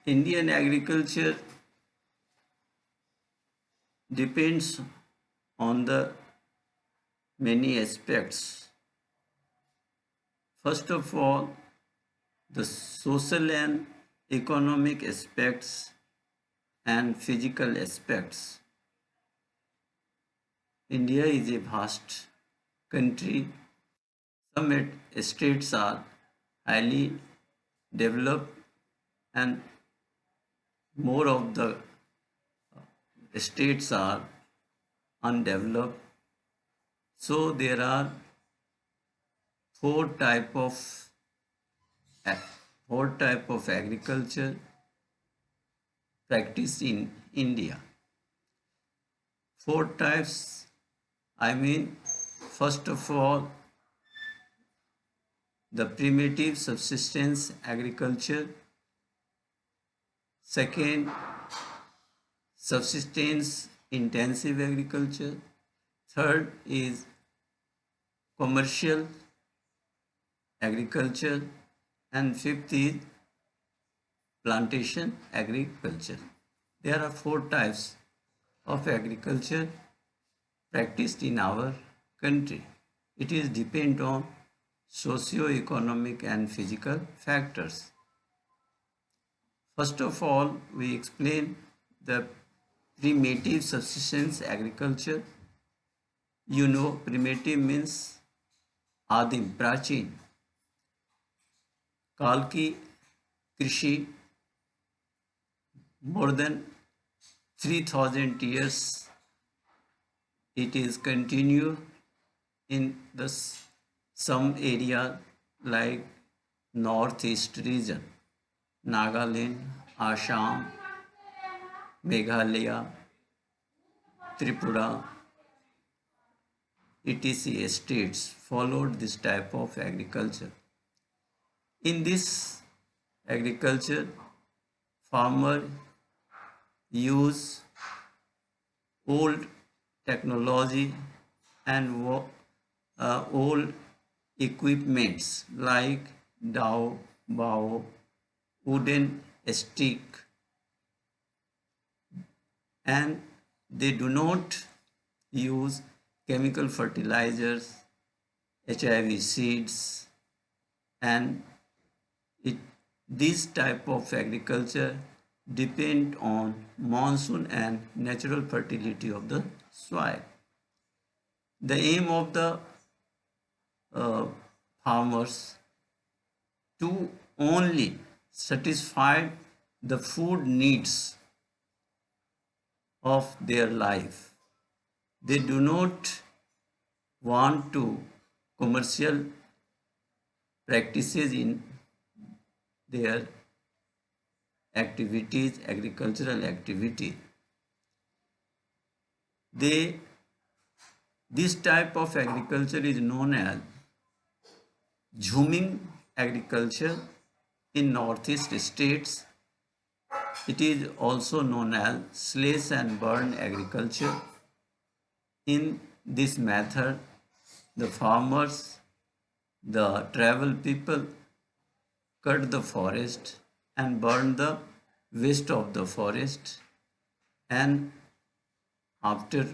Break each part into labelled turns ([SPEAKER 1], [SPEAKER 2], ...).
[SPEAKER 1] Indian agriculture depends on the many aspects. First of all, the social and economic aspects and physical aspects. India is a vast country. Some states are highly developed and more of the states are undeveloped. So there are four type of four type of agriculture practiced in India. Four types, I mean, first of all, the primitive subsistence agriculture. Second, subsistence intensive agriculture. Third is commercial agriculture. And fifth is plantation agriculture. There are four types of agriculture practiced in our country. It is depend on socio-economic and physical factors. First of all, we explain the primitive subsistence agriculture. You know, primitive means आदिम प्राचीन काल की कृषि more than 3000 years it is continue in the some area like northeast region, Nagaland, Assam, Meghalaya, Tripura, etc. states followed this type of agriculture. In this agriculture, farmer use old technology and old equipments like dao, bow, wooden stick, and they do not use chemical fertilizers, HIV seeds, and this type of agriculture depend on monsoon and natural fertility of the soil. The aim of the uh, farmers to only satisfy the food needs of their life. They do not want to commercial practices in their activities, agricultural activity. This type of agriculture is known as Jhuming agriculture in northeast states. It is also known as slash and burn agriculture. In this method, the farmers, the tribal people cut the forest and burn the waste of the forest, and after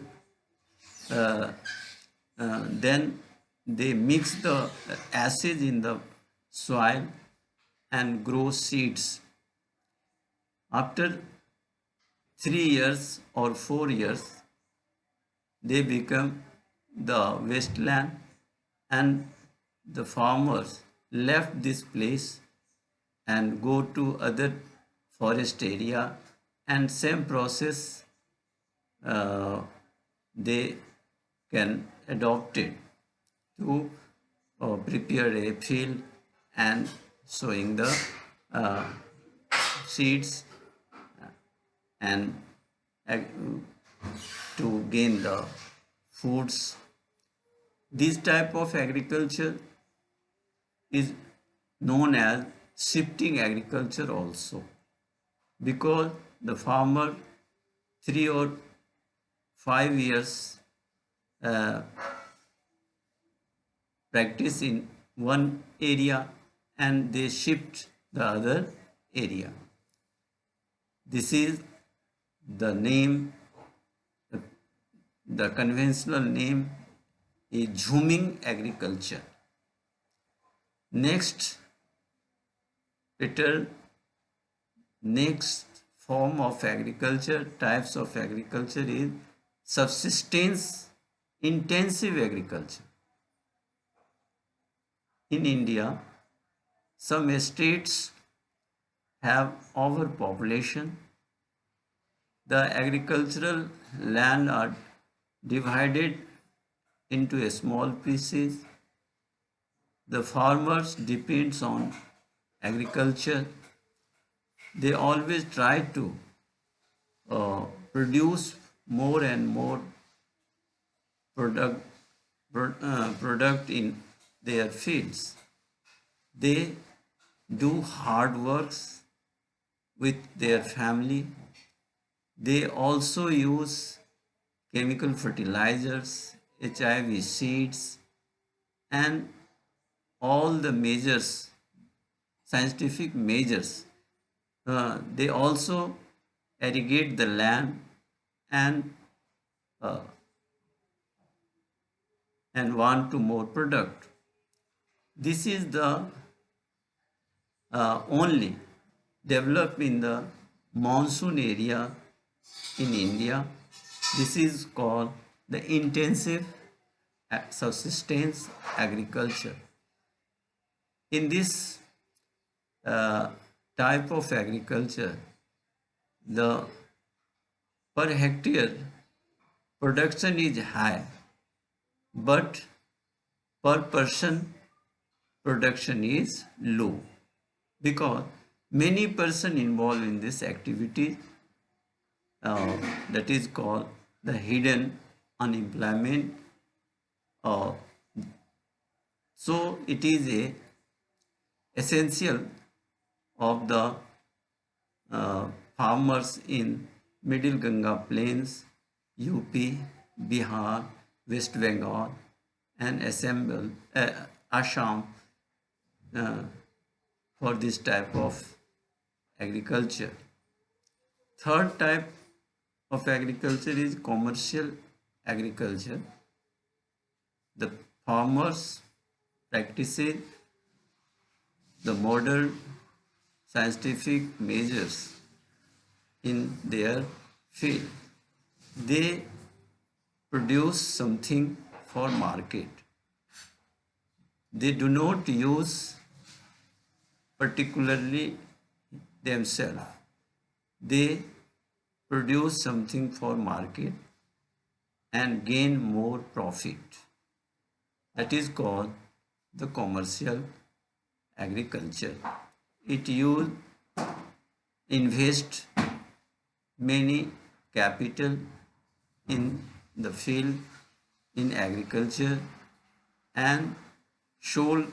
[SPEAKER 1] then they mix the acid in the soil and grow seeds. After 3 years or 4 years, they become the wasteland, and the farmers left this place and go to other forest area, and same process uh, they can adopt it to prepare a field and sowing the uh, seeds and to gain the foods. This type of agriculture is known as shifting agriculture also, because the farmer 3 or 5 years uh, practice in one area and they shift the other area. This is the name, the conventional name is Zooming agriculture. Next, Peter, next form of agriculture, types of agriculture is subsistence intensive agriculture. In India, some states have overpopulation. The agricultural land are divided into small pieces. The farmers depends on agriculture. They always try to produce more and more product product in their fields. They do hard works with their family. They also use chemical fertilizers, HIV seeds, and all the measures, scientific measures. They also irrigate the land and uh, want to more product. This is the only developed in the monsoon area in India. This is called the intensive subsistence agriculture. In this uh, type of agriculture, the per hectare production is high, but per person production is low, because many person involved in this activity, that is called the hidden unemployment. uh, so it is a essential of the farmers in Middle Ganga Plains, UP, Bihar, West Bengal, and Assam uh, for this type of agriculture. Third type of agriculture is commercial agriculture. The farmers practices the modern scientific measures in their field. They produce something for market. They do not use particularly themselves. They produce something for market and gain more profit. That is called the commercial agriculture. It use invest many capital in the field in agriculture and show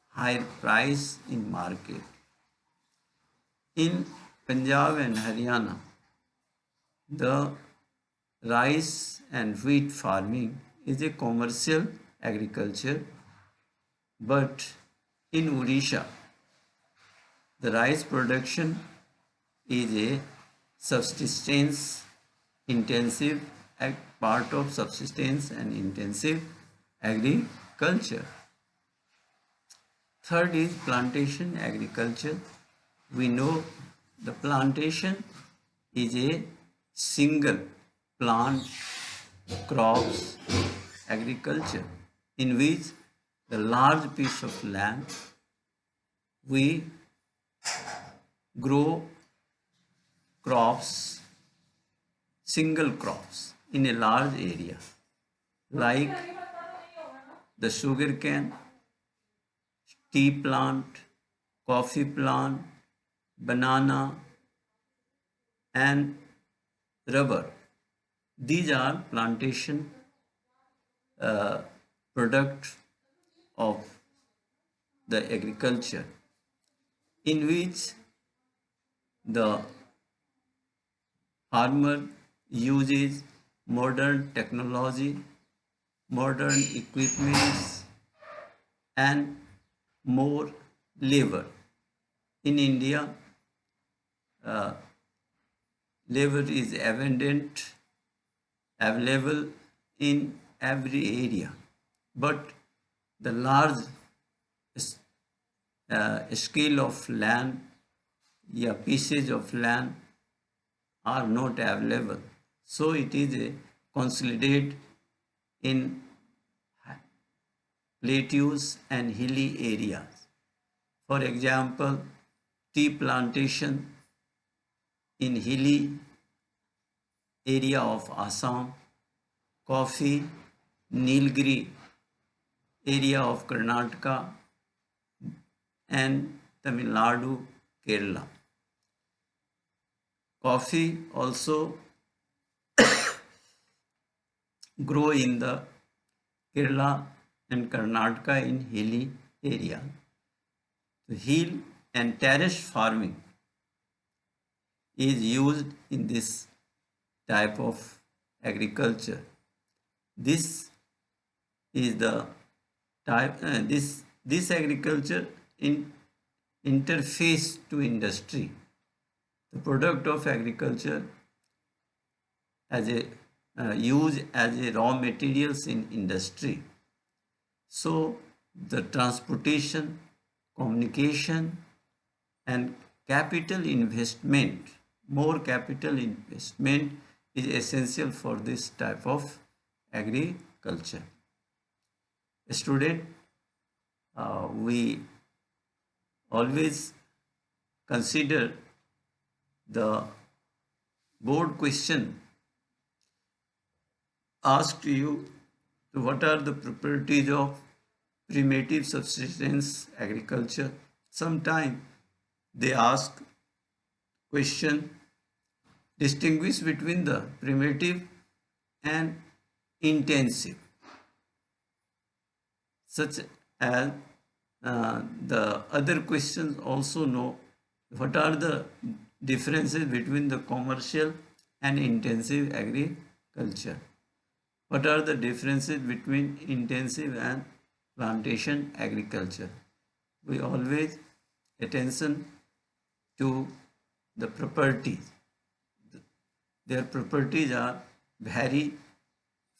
[SPEAKER 1] higher price in market. In Punjab and Haryana, the rice and wheat farming is a commercial agriculture, but in Odisha, the rice production is a subsistence intensive part of subsistence and intensive agriculture. Third is plantation agriculture. We know the plantation is a single plant crops agriculture in which the large piece of land we grow crops, single crops in a large area, like the sugar cane, tea plant, coffee plant, banana, and rubber. These are plantation product of the agriculture, in which the farmer uses modern technology, modern equipments, and more labor. In India, labor is available in every area, but the large scale of land, yeah, pieces of land are not available. So it is a consolidated in plateaus and hilly areas. For example, tea plantation in hilly area of Assam, coffee, Nilgiri area of Karnataka and Tamil Nadu, Kerala. Coffee also grow in the Kerala and Karnataka in hilly area. So hill and terrace farming is used in this type of agriculture. This is the type this agriculture in interface to industry. The product of agriculture as a used as a raw materials in industry. So the transportation, communication and capital investment, more capital investment is essential for this type of agriculture. Student, we always consider the board question asked you what are the properties of primitive subsistence agriculture. Sometimes they ask question distinguish between the primitive and intensive, such as the other questions also know what are the differences between the commercial and intensive agriculture. What are the differences between intensive and plantation agriculture? We always attention to the properties. Their properties are vary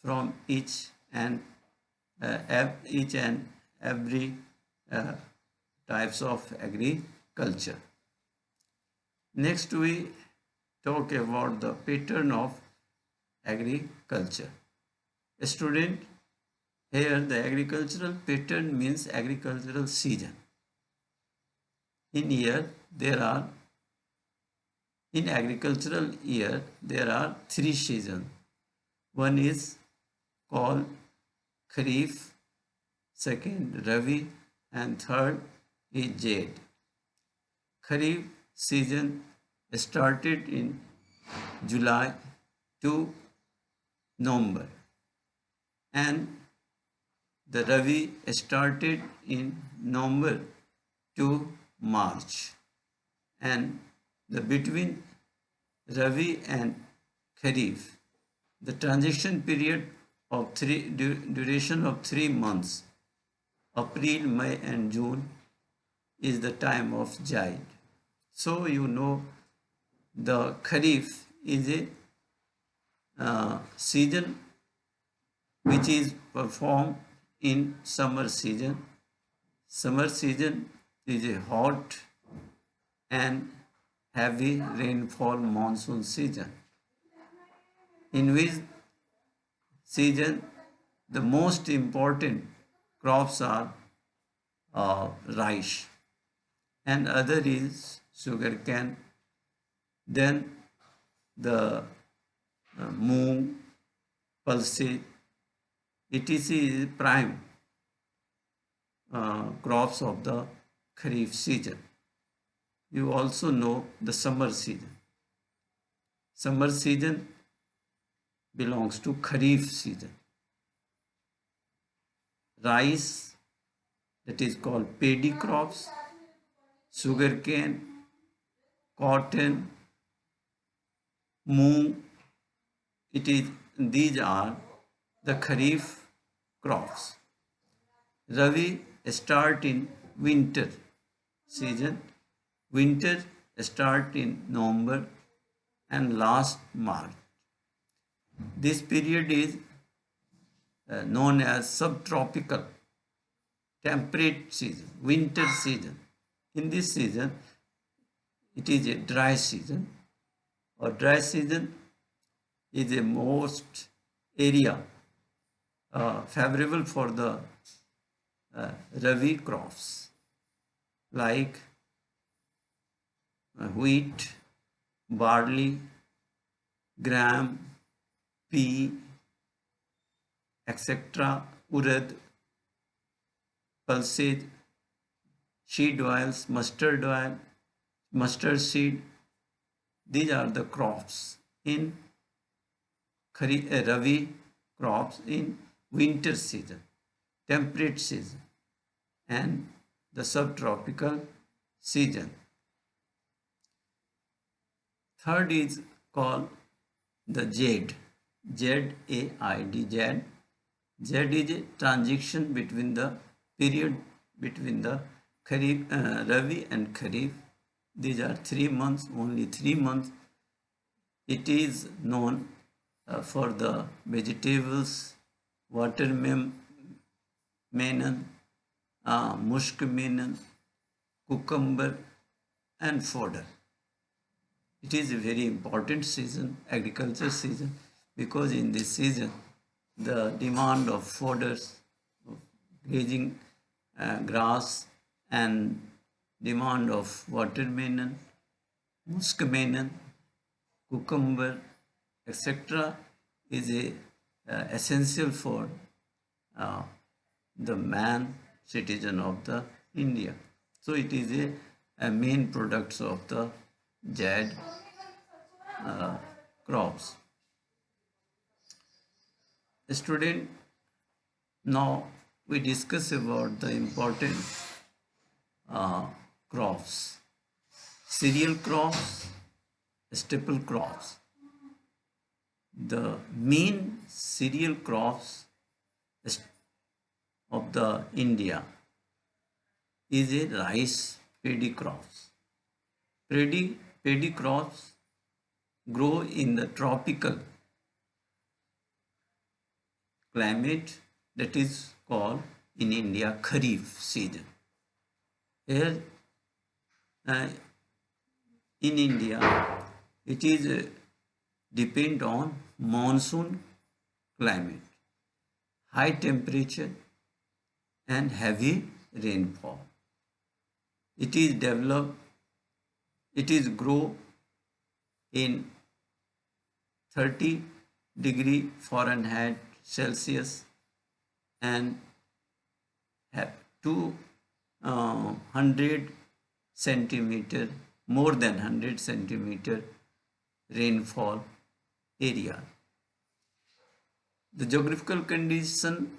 [SPEAKER 1] from each and every types of agriculture. Next, we talk about the pattern of agriculture. A student, here the agricultural pattern means agricultural season. In agricultural year there are three seasons. One is called Kharif, second Rabi, and third is Zaid. Kharif season started in July to November, and the Rabi started in November to March, and the between Rabi and Kharif, the transition period of duration of 3 months, April, May and June, is the time of Zaid. So you know the Kharif is a season which is performed in summer season. Summer season is a hot and heavy rainfall monsoon season, in which season the most important crops are rice and other is sugarcane, then the moong, pulses, etc. is prime crops of the Kharif season. You also know the summer season. Summer season belongs to Kharif season. Rice, that is called paddy crops, sugarcane, cotton, moong, these are the Kharif crops. Rabi start in winter season. Winter start in November and last March. This period is known as subtropical temperate season, winter season. In this season, it is a dry season, or dry season is a most area favorable for the Rabi crops like wheat, barley, gram, pea, etc., urad, pulses, seed oils, mustard seed. These are the crops in Rabi crops in winter season, temperate season, and the subtropical season. Third is called the Zaid, Z-A-I-D, Zaid. Zaid is a transition between the period between the Rabi and Kharif. These are 3 months, only 3 months. It is known for the vegetables, watermelon, muskmelon, cucumber, and fodder. It is a very important season, agriculture season, because in this season the demand of fodders, of grazing grass, and demand of watermelon, muskmelon, cucumber, etc. is essential for the man, citizen of the India. So it is a main products of the Zaid crops. Student, now we discuss about the important crops, cereal crops, staple crops. The main cereal crops of the India is a rice paddy crops. Paddy crops grow in the tropical climate, that is called in India Kharif season. Here in India, it is depend on monsoon climate, high temperature, and heavy rainfall. It is developed, it is grow in 30° Fahrenheit Celsius and have 200 centimeter, more than 100 centimeter rainfall area. The geographical condition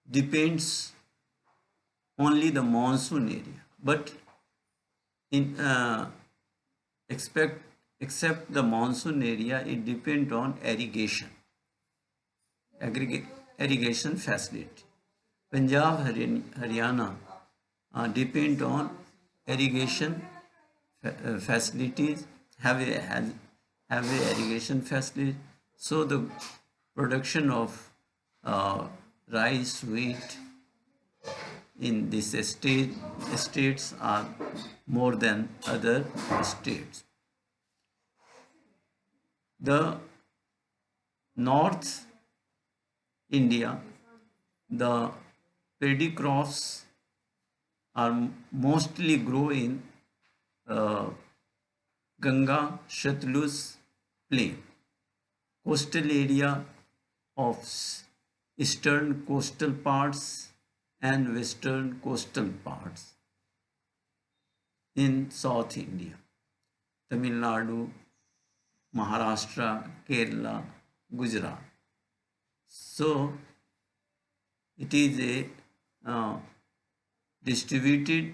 [SPEAKER 1] depends only the monsoon area, but in except the monsoon area, it depends on irrigation facility. Punjab, Haryana depend on irrigation facilities, have a irrigation facility. So the production of rice, wheat in this states are more than other states. The North India, the paddy crops are mostly grow in Ganga Satluj plain, coastal area of eastern coastal parts and western coastal parts in South India, Tamil Nadu, Maharashtra, Kerala, Gujarat. So it is distributed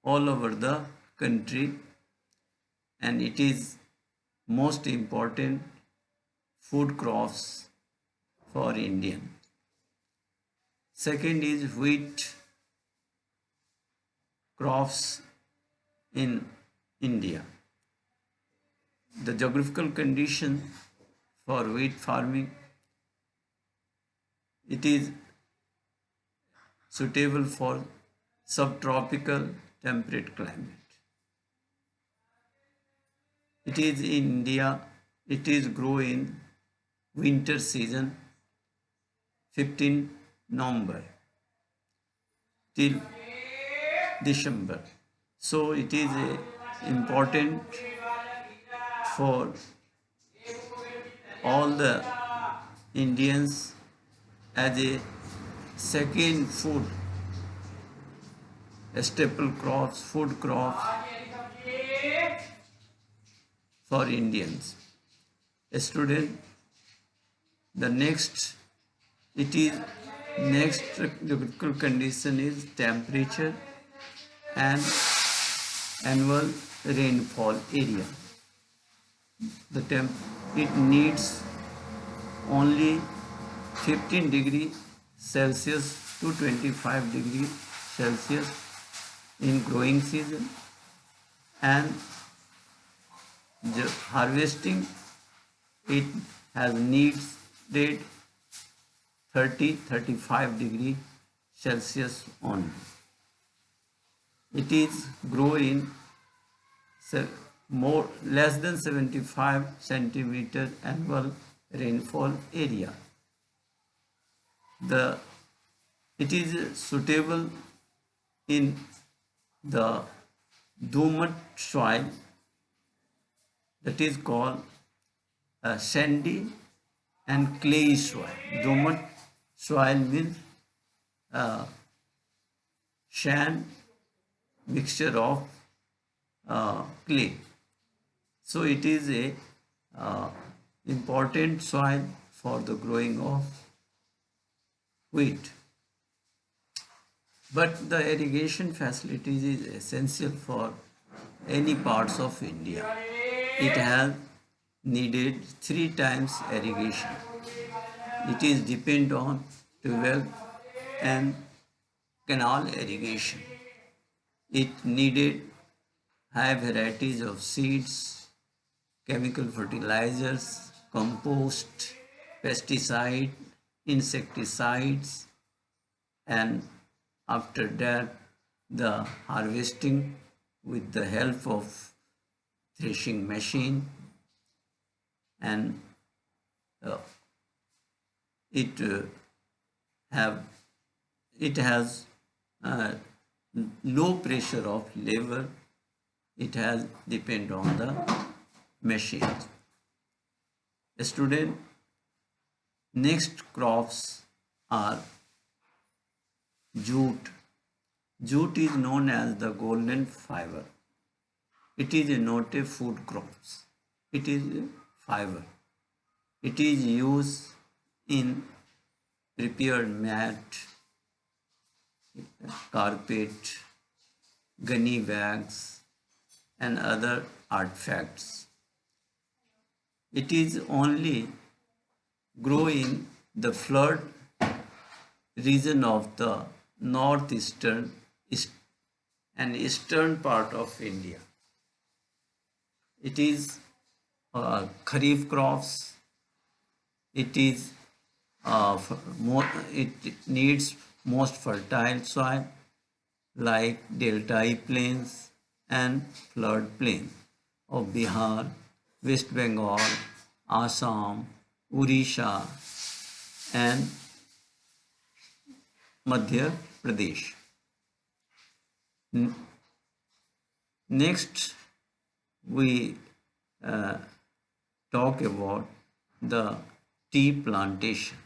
[SPEAKER 1] all over the country, and it is most important food crops for Indian. Second is wheat crops in India. The geographical condition for wheat farming, it is suitable for subtropical temperate climate. It is in India, it is grow in winter season 15 November till December. So it is important for all the Indians as a second food, staple crops, food crops for Indians. A student, the next, it is next critical condition is temperature and annual rainfall area. It needs only 15 degree Celsius to 25 degree Celsius in growing season, and the harvesting it has needed 30-35 degree Celsius only. It is grow in more less than 75 centimeter annual rainfall area. It is suitable in the dough soil, that is called sandy and clay soil. Dough soil means sand mixture of clay. So it is a important soil for the growing of wheat. But the irrigation facilities is essential for any parts of India. It has needed 3 times irrigation. It is depend on well and canal irrigation. It needed high varieties of seeds, chemical fertilizers, compost, pesticide, insecticides, and after that the harvesting with the help of threshing machine, and it has low pressure of labor. It has depend on the machines. Student, next crops are jute. Jute is known as the golden fiber. It is a not a food crops. It is a fiber. It is used in prepared mat, carpet, gunny bags, and other artifacts. It is only grow in the flood region of the northeastern and eastern part of India. It is kharif crops. It is it needs most fertile soil like delta plains and flood plain of Bihar, West Bengal, Assam, Odisha, and Madhya Pradesh. Next, we talk about the tea plantation.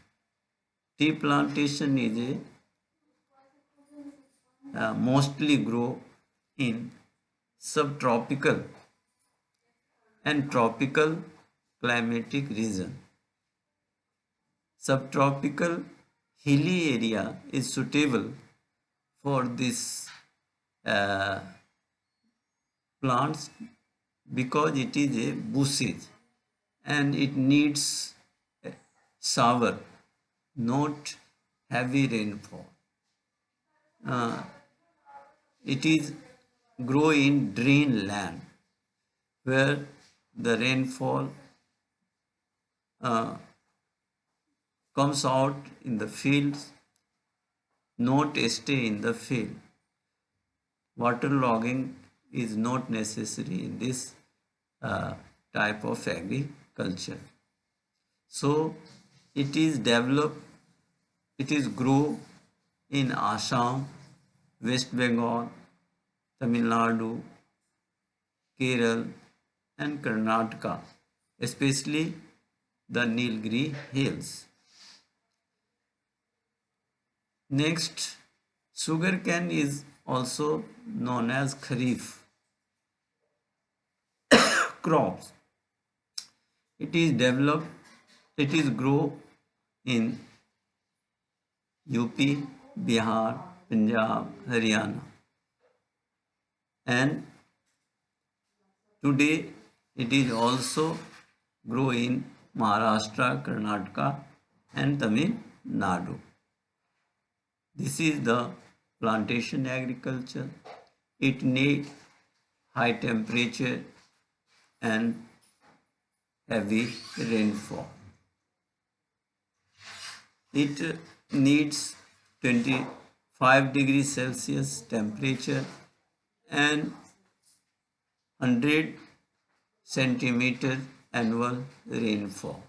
[SPEAKER 1] Tea plantation is mostly grow in subtropical and tropical climatic region. Subtropical hilly area is suitable for this plants because it is a bushes and it needs shower, not heavy rainfall. It is grow in drain land where the rainfall uh, comes out in the fields, not stay in the field. Waterlogging is not necessary in this uh, type of agriculture. So it is developed, it is grow in Assam, West Bengal, Tamil Nadu, Kerala and Karnataka, especially the Nilgiri hills. Next, sugarcane is also known as Kharif crops. It is developed, it is grow in UP, Bihar, Punjab, Haryana, and today it is also grow in Maharashtra, Karnataka and Tamil Nadu. This is the plantation agriculture. It needs high temperature and heavy rainfall. It needs 25 degrees Celsius temperature and 100 centimeter annual rainfall.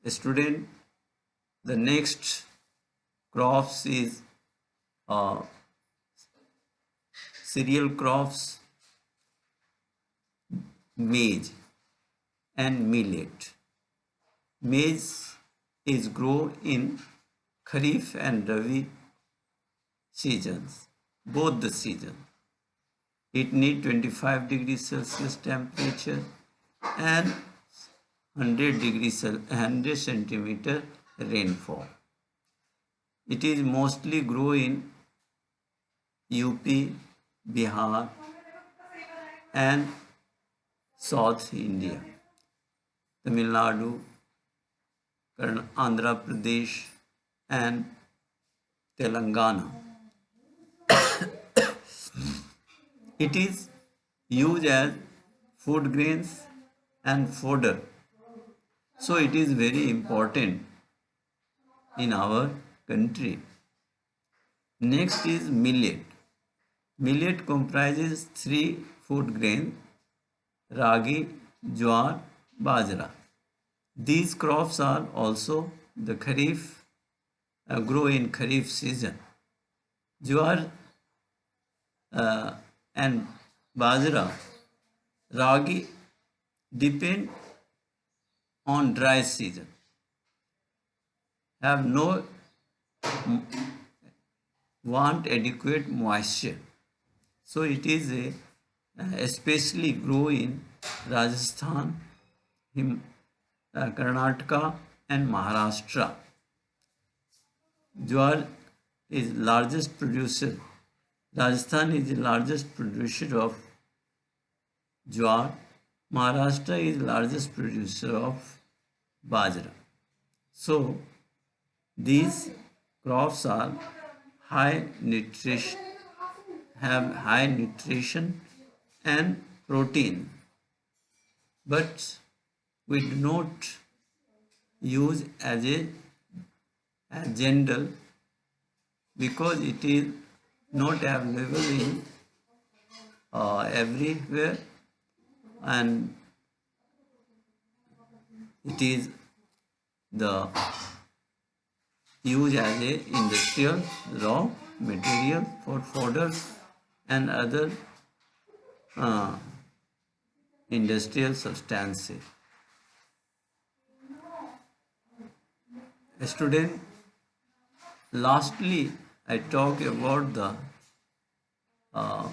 [SPEAKER 1] Student, the next crops is cereal crops, maize and millet. Maize is grown in Kharif and Rabi seasons, both the seasons. It needs 25 degrees Celsius temperature and 100 centimeter rainfall. It is mostly grown in UP, Bihar and South India, Tamil Nadu, Andhra Pradesh and Telangana. It is used as food grains and fodder. So it is very important in our country. Next is millet. Millet comprises 3 food grains: ragi, jowar, bajra. These crops are also the Kharif, grow in Kharif season. Jowar and bajra, ragi depend on dry season, have no want adequate moisture. So it is especially grow in Rajasthan, Karnataka and Maharashtra. Jowar is largest producer. Rajasthan is the largest producer of jowar. Maharashtra is largest producer of bajra. So these crops are high nutrition, have high nutrition and protein, but we do not use as a general because it is not available in everywhere, and it is the used as a industrial raw material for fodder and other industrial substances. Student, lastly, I talk about uh,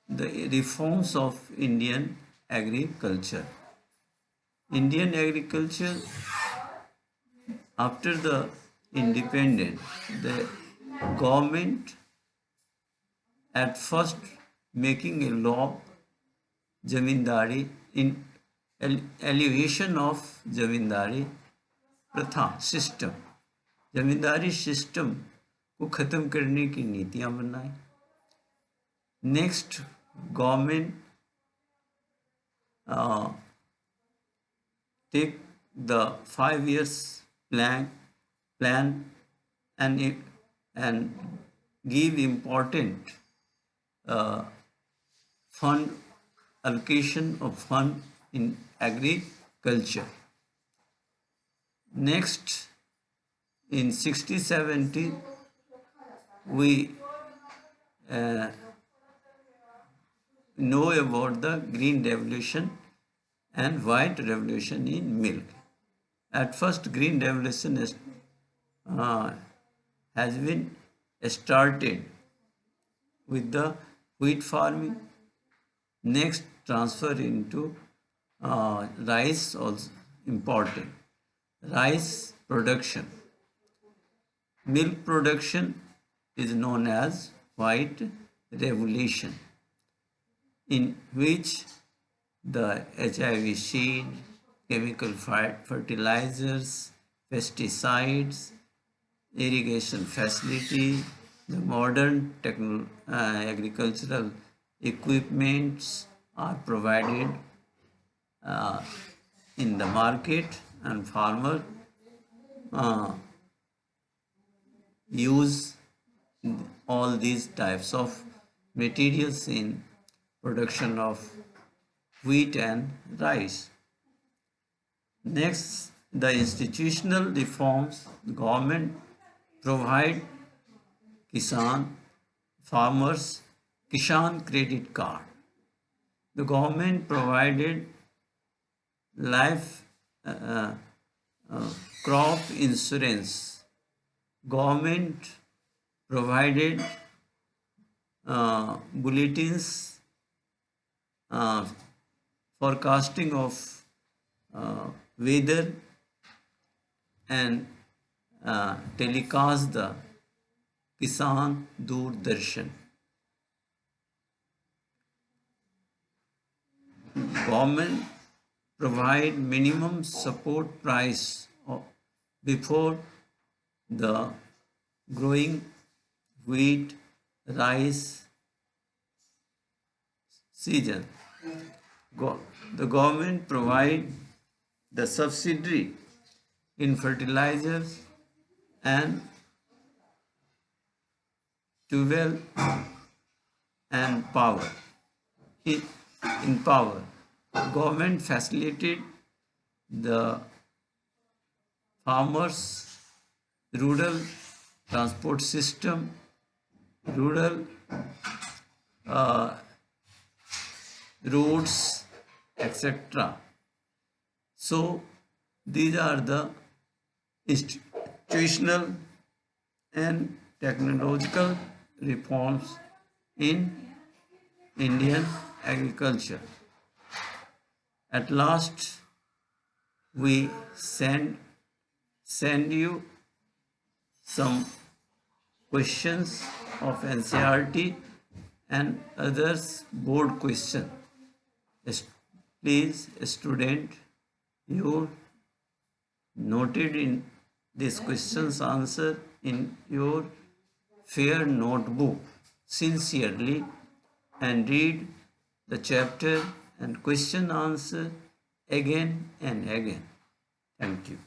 [SPEAKER 1] the reforms of Indian agriculture. Indian agriculture, after the independence, the government at first making a law, zamindari, in elevation of zamindari प्रथा system, जमींदारी system को ख़त्म करने की नीतियाँ बनाई Next, government uh, take the 5 years plan and give important uh, fund allocation of fund in agriculture. Next, in 60-70, we uh, know about the green revolution and white revolution in milk. At first, green revolution uh, has been started with the wheat farming. Next, transfer into rice also important. Rice production. Milk production is known as white revolution, in which the HIV seed, chemical fertilizers, pesticides, irrigation facility, the modern agricultural equipments are provided in the market, and farmer uh, use all these types of materials in production of wheat and rice. Next, the institutional reforms. Government provide farmers Kisan credit card. The government provided life crop insurance. Government provided bulletins uh, forecasting of weather and telecast the Kisan Doordarshan. Government provide minimum support price before the growing wheat, rice season. The government provide the subsidy in fertilizers and fuel and power. In power, government facilitated the farmers' rural transport system, rural roads, etc. So these are the institutional and technological reforms in Indian agriculture. At last, we send you some questions of NCERT and others board question. Please, student, you noted in this questions answer in your fair notebook sincerely and read the chapter and question answer again and again. Thank you.